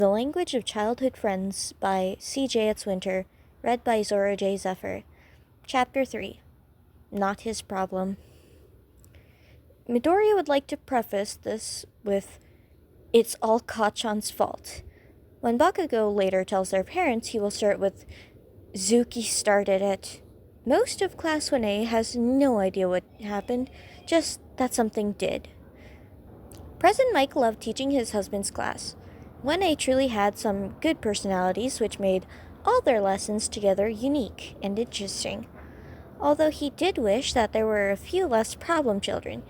The Language of Childhood Friends by C.J. Winter, read by Zora J. Zephyr. Chapter 3. Not His Problem. Midoriya would like to preface this with, "It's all Kacchan's fault." When Bakugo later tells their parents, he will start with, "Zuki started it." Most of Class 1A has no idea what happened, just that something did. President Mike loved teaching his husband's class. 1A truly had some good personalities which made all their lessons together unique and interesting, although he did wish that there were a few less problem children.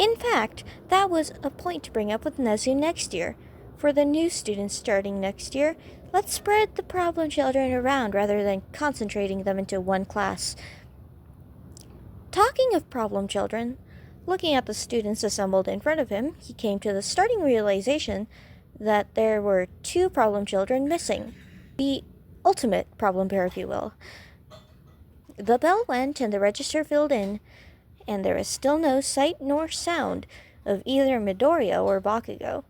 In fact, that was a point to bring up with Nezu next year. For the new students starting next year, let's spread the problem children around rather than concentrating them into one class. Talking of problem children, looking at the students assembled in front of him, he came to the starting realization that there were two problem children missing. The ultimate problem pair, if you will. The bell went and the register filled in, and there was still no sight nor sound of either Midoriya or Bakugo.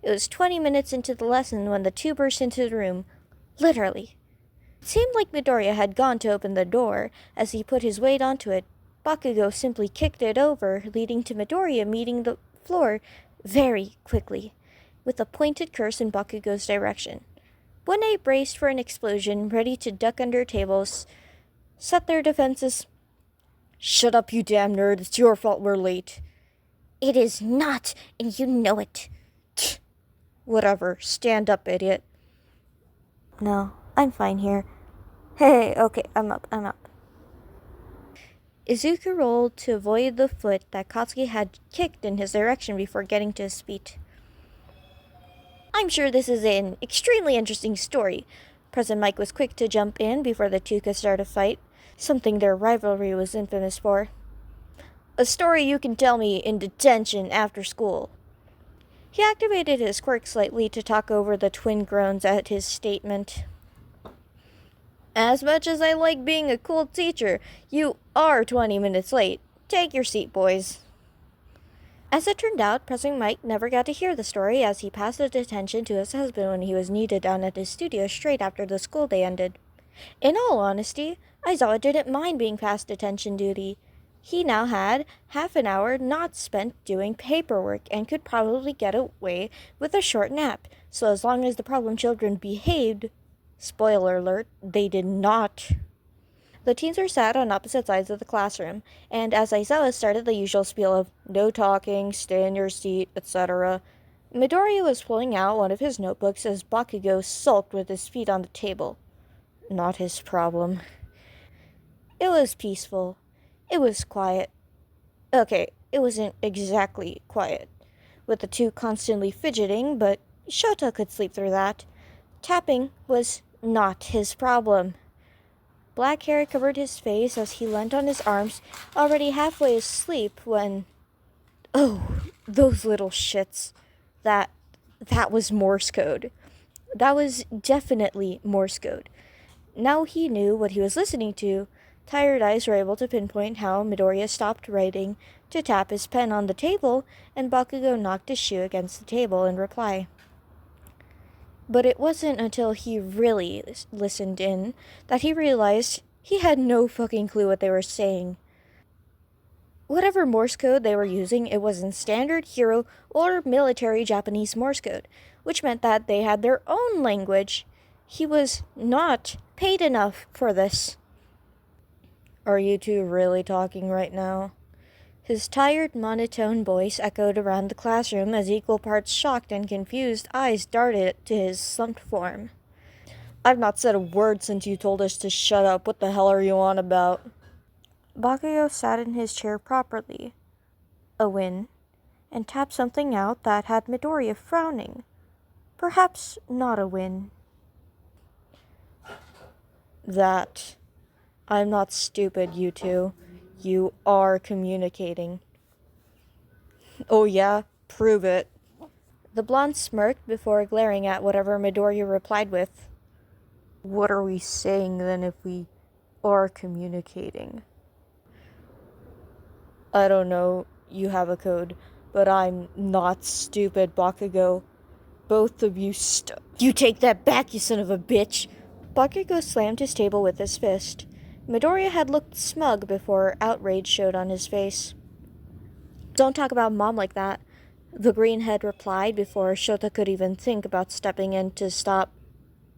It was 20 minutes into the lesson when the two burst into the room. Literally. It seemed like Midoriya had gone to open the door. As he put his weight onto it, Bakugo simply kicked it over, leading to Midoriya meeting the floor very quickly, with a pointed curse in Bakugo's direction. 1A braced for an explosion, ready to duck under tables, set their defenses. "Shut up, you damn nerd. It's your fault we're late." "It is not, and you know it." "Whatever. Stand up, idiot." "No, I'm fine here." "Hey, okay, I'm up. Izuku rolled to avoid the foot that Katsuki had kicked in his direction before getting to his feet. "I'm sure this is an extremely interesting story." President Mike was quick to jump in before the two could start a fight, something their rivalry was infamous for. "A story you can tell me in detention after school." He activated his quirk slightly to talk over the twin groans at his statement. "As much as I like being a cool teacher, you are 20 minutes late. Take your seat, boys." As it turned out, President Mike never got to hear the story as he passed the detention to his husband when he was needed down at his studio straight after the school day ended. In all honesty, Aizawa didn't mind being past detention duty. He now had half an hour not spent doing paperwork and could probably get away with a short nap, so as long as the problem children behaved. Spoiler alert, they did not. The teens were sat on opposite sides of the classroom, and as Aizawa started the usual spiel of no talking, stay in your seat, etc., Midoriya was pulling out one of his notebooks as Bakugo sulked with his feet on the table. Not his problem. It was peaceful. It was quiet. Okay, it wasn't exactly quiet, with the two constantly fidgeting, but Shota could sleep through that. Tapping was not his problem. Black hair covered his face as he leant on his arms, already halfway asleep when... Oh, those little shits. That was Morse code. That was definitely Morse code. Now he knew what he was listening to. Tired eyes were able to pinpoint how Midoriya stopped writing to tap his pen on the table, and Bakugo knocked his shoe against the table in reply. But it wasn't until he really listened in that he realized he had no fucking clue what they were saying. Whatever Morse code they were using, it was in standard, hero, or military Japanese Morse code, which meant that they had their own language. He was not paid enough for this. "Are you two really talking right now?" His tired, monotone voice echoed around the classroom as equal parts shocked and confused eyes darted to his slumped form. "I've not said a word since you told us to shut up. What the hell are you on about?" Bakugo sat in his chair properly, a win, and tapped something out that had Midoriya frowning. Perhaps not a win. "That. I'm not stupid, you two. You are communicating." "Oh yeah? Prove it." The blonde smirked before glaring at whatever Midoriya replied with. "What are we saying then if we are communicating?" "I don't know. You have a code. But I'm not stupid, Bakugo. Both of you You take that back, you son of a bitch! Bakugo slammed his table with his fist. Midoriya had looked smug before outrage showed on his face. Don't talk about Mom like that, the greenhead replied before Shota could even think about stepping in to stop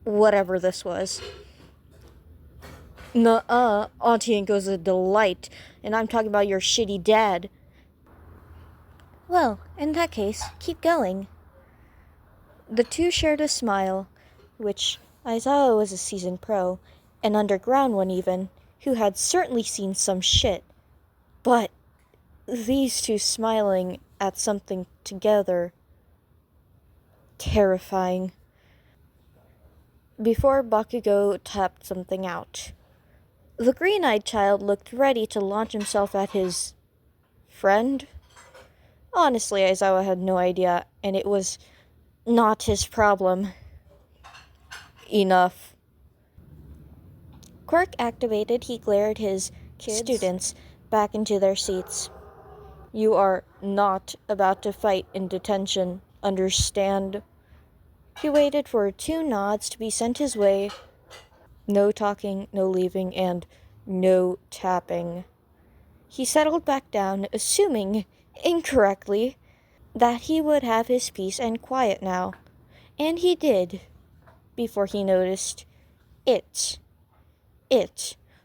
whatever this was. Nuh-uh, Auntie Inko's a delight, and I'm talking about your shitty dad. Well, in that case, keep going. The two shared a smile, which Aizawa was a seasoned pro, an underground one even, who had certainly seen some shit. But these two smiling at something together, terrifying. Before Bakugo tapped something out, the green-eyed child looked ready to launch himself at his friend. Honestly, Aizawa had no idea, and it was not his problem. Enough. Quirk activated, he glared his students back into their seats. You are not about to fight in detention, understand? He waited for 2 nods to be sent his way. No talking, no leaving, and no tapping. He settled back down, assuming, incorrectly, that he would have his peace and quiet now. And he did, before he noticed. It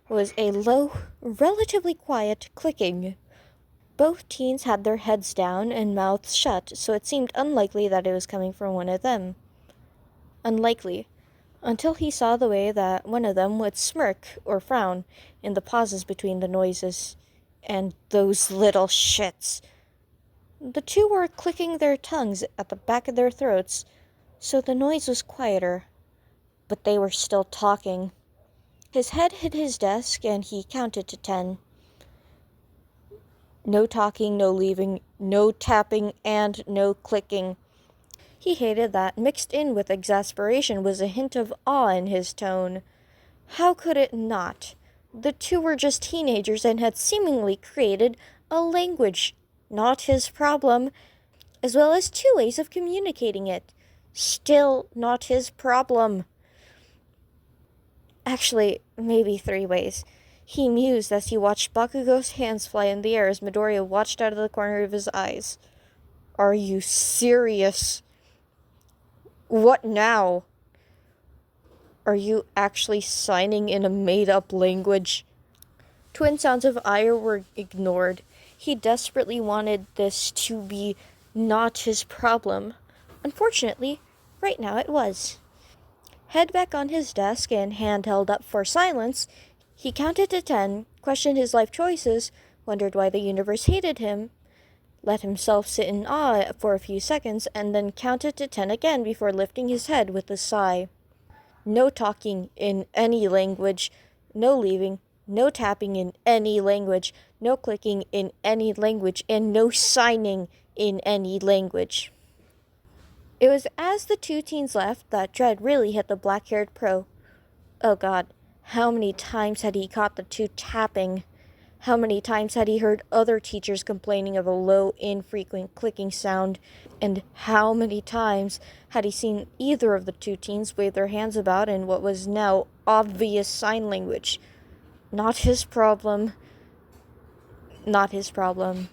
was a low, relatively quiet clicking. Both teens had their heads down and mouths shut, so it seemed unlikely that it was coming from one of them. Unlikely, until he saw the way that one of them would smirk or frown in the pauses between the noises. And those little shits. The two were clicking their tongues at the back of their throats, so the noise was quieter, but they were still talking. His head hit his desk, and he counted to 10. No talking, no leaving, no tapping, and no clicking. He hated that. Mixed in with exasperation was a hint of awe in his tone. How could it not? The two were just teenagers and had seemingly created a language, not his problem, as well as 2 ways of communicating it. Still not his problem. Actually, maybe 3 ways. He mused as he watched Bakugo's hands fly in the air as Midoriya watched out of the corner of his eyes. Are you serious? What now? Are you actually signing in a made-up language? Twin sounds of ire were ignored. He desperately wanted this to be not his problem. Unfortunately, right now it was. Head back on his desk and hand held up for silence, he counted to 10, questioned his life choices, wondered why the universe hated him, let himself sit in awe for a few seconds, and then counted to 10 again before lifting his head with a sigh. No talking in any language, no leaving, no tapping in any language, no clicking in any language, and no signing in any language. It was as the 2 teens left that dread really hit the black-haired pro. Oh God, how many times had he caught the 2 tapping? How many times had he heard other teachers complaining of a low, infrequent clicking sound? And how many times had he seen either of the 2 teens wave their hands about in what was now obvious sign language? Not his problem. Not his problem.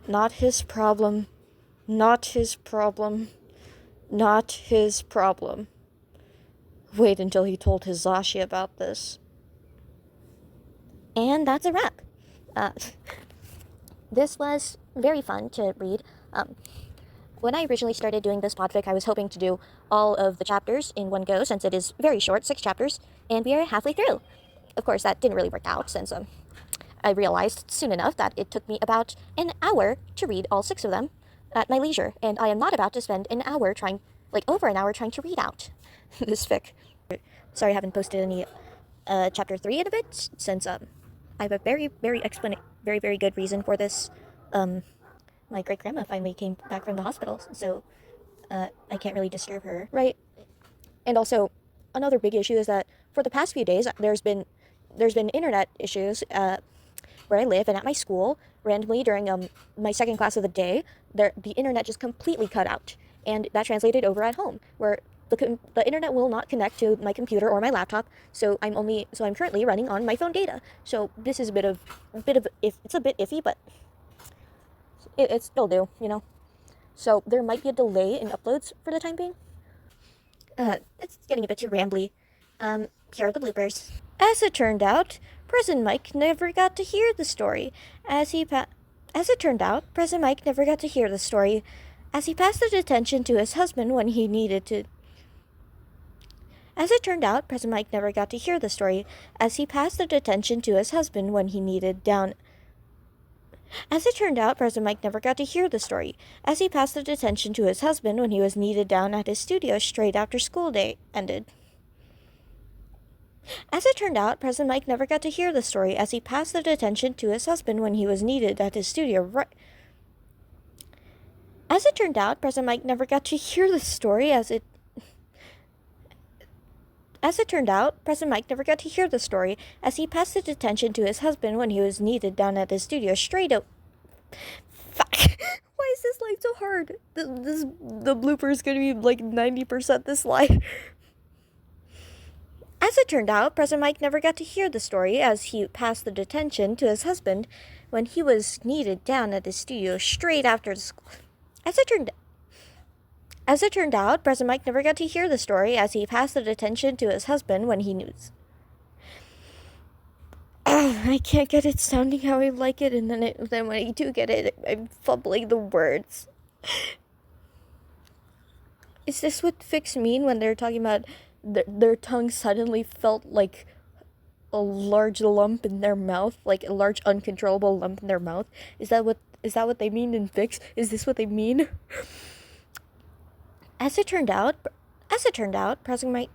Not his problem. Not his problem. Not his problem. Wait until he told Hisashi about this. And that's a wrap. This was very fun to read. When I originally started doing this PODFIC, I was hoping to do all of the chapters in one go, since it is very short, 6 chapters, and we are halfway through. Of course, that didn't really work out, since I realized soon enough that it took me about an hour to read all 6 of them at my leisure, and I am not about to spend an hour over an hour trying to read out this fic. Sorry I haven't posted any chapter 3 in a bit, since I have a very good reason for this. My great-grandma finally came back from the hospital, so I can't really disturb her. Right. And also, another big issue is that for the past few days, there's been internet issues where I live and at my school. Randomly during my second class of the day, the internet just completely cut out. and that translated over at home, where the internet will not connect to my computer or my laptop, so I'm currently running on my phone data. So this is it's a bit iffy, but it still do, you know. So there might be a delay in uploads for the time being. It's getting a bit too rambly. Here are the bloopers. As it turned out, President Mike never got to hear the story. As it turned out, President Mike never got to hear the story, as he passed the detention to his husband when he needed to. As it turned out, President Mike never got to hear the story, as he passed the detention to his husband when he needed down. As it turned out, President Mike never got to hear the story, as he passed the detention to his husband when he was needed down at his studio straight after school day ended. As it turned out, President Mike never got to hear the story, as he passed the detention to his husband when he was needed at his studio As it turned out, President Mike never got to hear the story, As it turned out, President Mike never got to hear the story, as he passed the detention to his husband when he was needed down at his studio straight out. Fuck. Why is this line so hard? The blooper is gonna be like 90% this line. As it turned out, President Mike never got to hear the story, as he passed the detention to his husband when he was needed down at his studio straight after the school. As it turned out, President Mike never got to hear the story, as he passed the detention to his husband when he news. I can't get it sounding how I like it, and then when I do get it, I'm fumbling the words. Is this what fics mean when they're talking about their tongue suddenly felt like a large lump in their mouth, like a large uncontrollable lump in their mouth? Is that what they mean in fics? Is this what they mean? As it turned out, President Mike.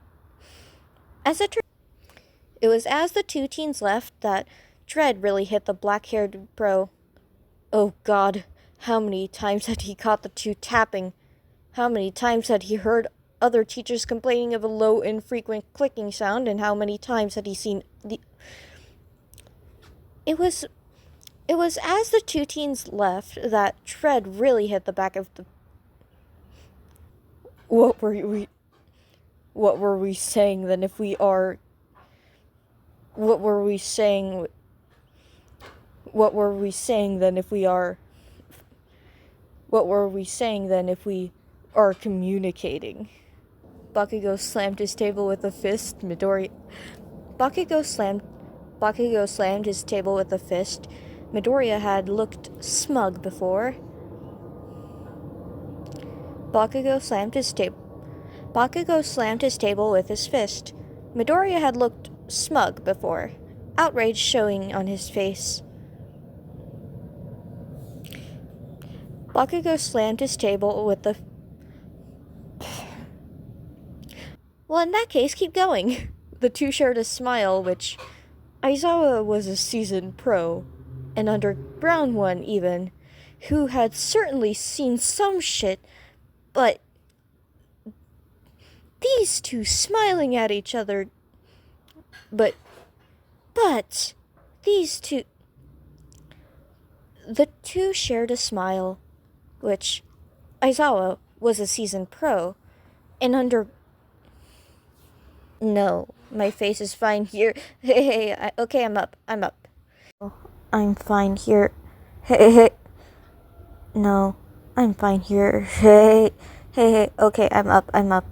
It was as the two teens left that dread really hit the black-haired bro. Oh God, how many times had he caught the two tapping? How many times had he heard other teachers complaining of a low, infrequent clicking sound, and how many times had he seen the... It was as the two teens left that dread really hit the back of the... What were we saying then if we are... What were we saying then if we are... What were we saying then if we are communicating? Bakugo slammed his table with a fist. Bakugo slammed his table with a fist. Midoriya had looked smug before. Bakugo slammed his table with his fist. Midoriya had looked smug before, outrage showing on his face. Bakugo slammed his table with the... Well, in that case, keep going. The two shared a smile, which... Aizawa was a seasoned pro, an underground one even, who had certainly seen some shit, but... These two smiling at each other... But these two... The two shared a smile, which Aizawa was a seasoned pro, and No, my face is fine here. Hey, okay, I'm up. I'm fine here. Hey. No, I'm fine here. Hey, okay, I'm up.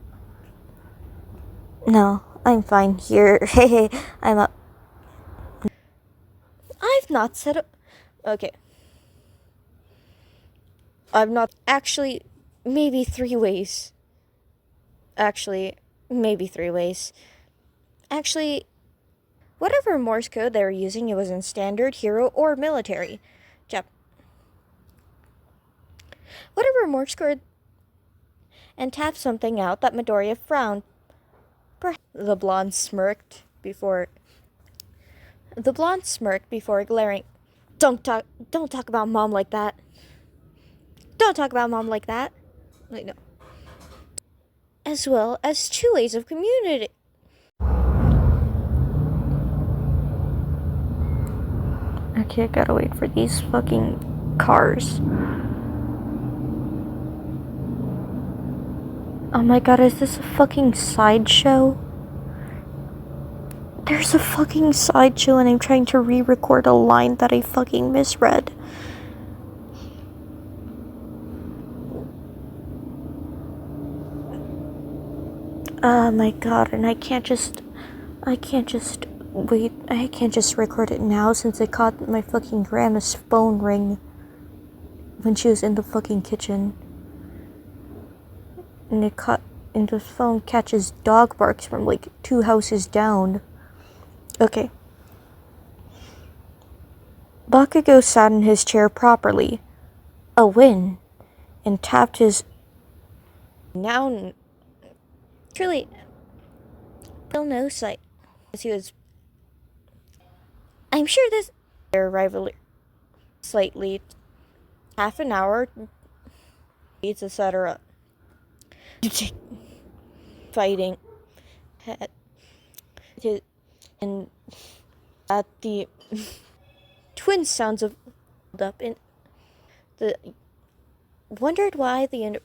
No, I'm fine here. Hey, I'm up. I've not said it. Okay. I've not. Actually, maybe three ways. Whatever Morse code they were using, it was in standard, hero, or military. Whatever Morse code, and tapped something out that Midoriya frowned. The blonde smirked before glaring. Don't talk about mom like that. Wait, no. As well as two ways of community. Okay, I gotta wait for these fucking cars. Oh my god, is this a fucking sideshow? There's a fucking sideshow and I'm trying to re-record a line that I fucking misread. Oh my god, and I can't just record it now since I caught my fucking grandma's phone ring when she was in the fucking kitchen. And the phone catches dog barks from like 2 houses down. Okay. Bakugo sat in his chair properly, a win, and tapped his now truly still no sight as he was. I'm sure this their rival slightly half an hour etc. Fighting at his, and at the twin sounds of up in the wondered why the